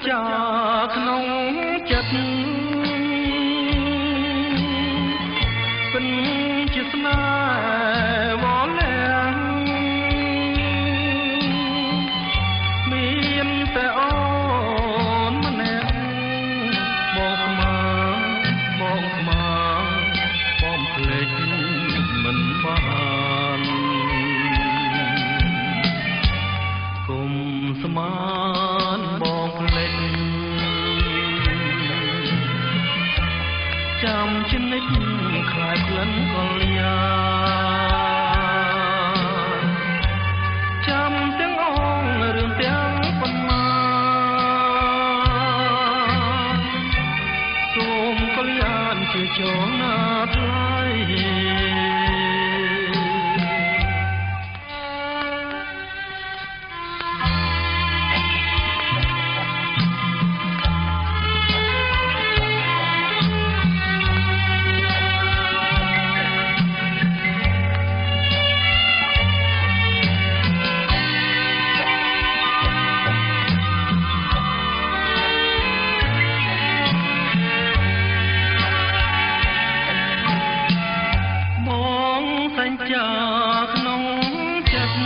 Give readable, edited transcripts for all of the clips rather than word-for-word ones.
ចាក្នុងចិត្តពិនជាស្នេហ៍វល់លាំងមានតែអូនម្នាក់បងស្មើបងស្មើបងភ្លេចមិនបានគុំស្មានបងភ្លេចចាំជានិច្ចខ្លាចក្លិនកល្យាចាំទាំងអងរឿងទាំងប៉ុន្មានសូមកល្យានជាចងណាថ្លៃចាក្នុងចិត្ត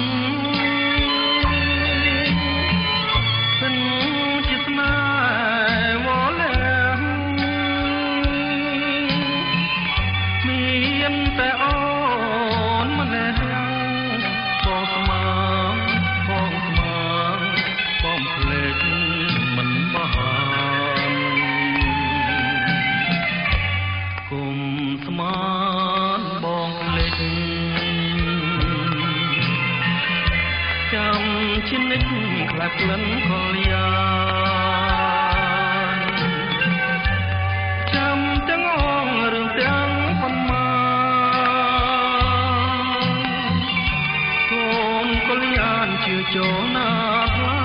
ពិនជាស្នេហ៍វល់លាំងមានតែអូនម្នាក់បងស្មើបងស្មើបងភ្លេចមិនបានគុំស្មានបងភ្លេចចាំជានិច្ចខ្លាចក្លិនកល្យាចាំទាំងអងរឿងទាំងប៉ុន្មានសូមកល្យានជឿចូលណាថ្លៃ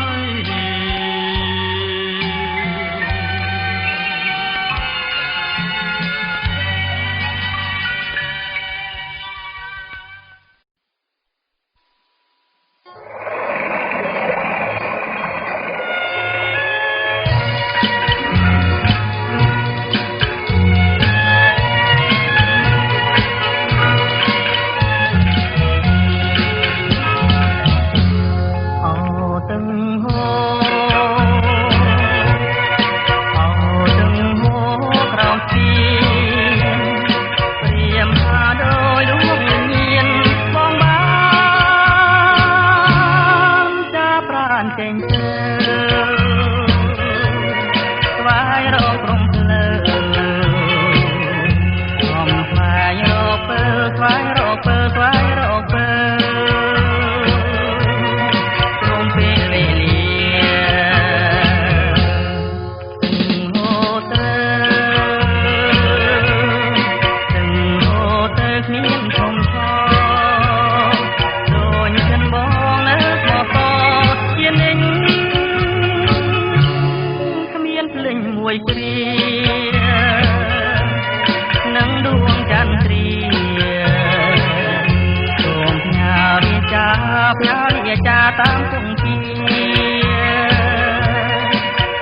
តាមគង្គា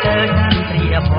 ទៅតាមព្រាប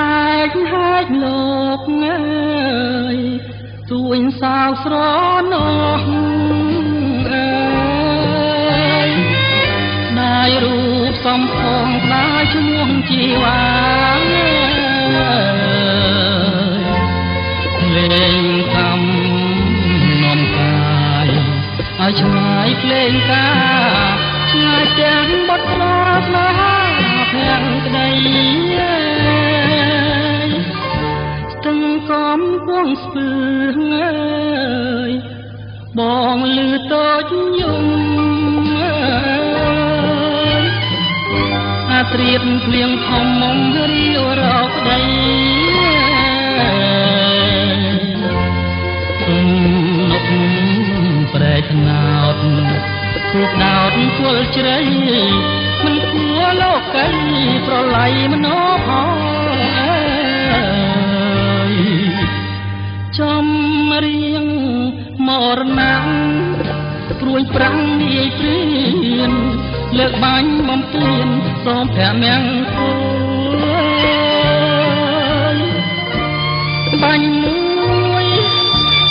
ឯកហែកលោកអើយទួញសៅស្រណោះអើយได้រូបសំផងได้ឈ្មោះជីវ៉ាលេងកំនំកាយឲ្យឆ្ងាយភ្លេងការឆ្ងាយទាំងបត់ប្រាថ្នាភាំងក្តីស្ទឹងកំពងស្ពឺអើយបងលឺតូចយំអើយអាត្រៀតភ្លៀងធំមុំរីវរកក្តីនុកប្រែកណោតធូបដោតគល់ជ្រៃមិនគួរលោកីប្រឡ័យមនោផងអើយចំរៀងមរណៈព្រួយប្រាំងនាយព្រៀនលើកបាញ់បំពេញសូមព្រះមង្គលបាញ់មួយ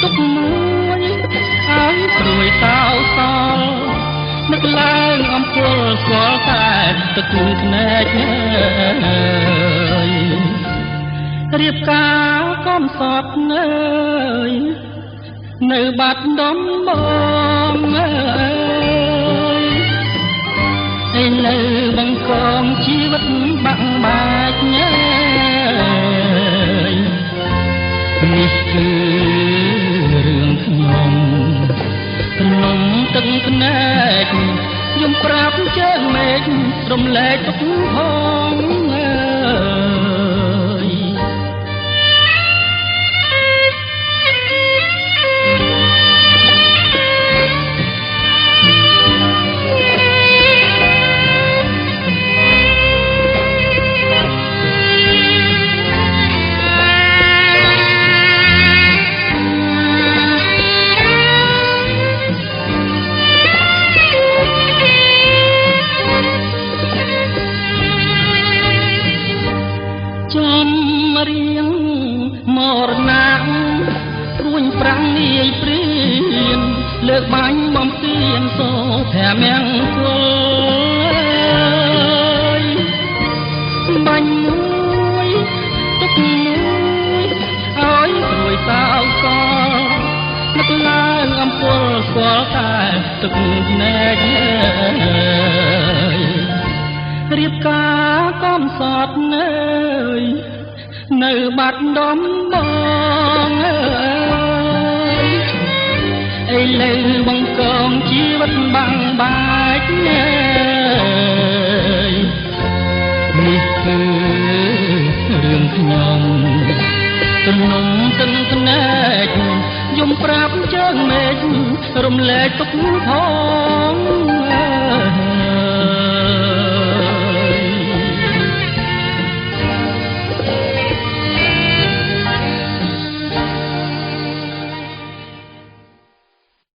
ទុកមួយឲ្យព្រួយសោសល់នឹកឡើងអំពើស្គាល់តែទឹកភ្នែករៀបការកំសត់អើយនៅបាត់ដំបងអើយឯនៅបង្កងជីវិតបាក់បាច់អើយនេះគឺរឿងខ្ញុំភ្នំទឹកភ្នែកខ្ញុំប្រាប់ជើងមេឃរំលែកទុកផងអើយរៀងមរណៈព្រួយប្រាំងនាយព្រៀនលើកបាញ់បំពេញសូព្រះមង្គលបាញ់មួយទុកមួយឲ្យព្រួយសោសនឹកឡើងអំពើស្គាល់តែទឹកភ្នែករៀបការកំសត់អើយនៅបាត់ដំបងអើយឥឡូវបង្កងជីវិតបាំងបាច់អើយនេះគឺរឿងខ្ញុំទំនុំទឹកភ្នែកយំប្រាប់ជើងមេឃរំលែកទុកផងអើយ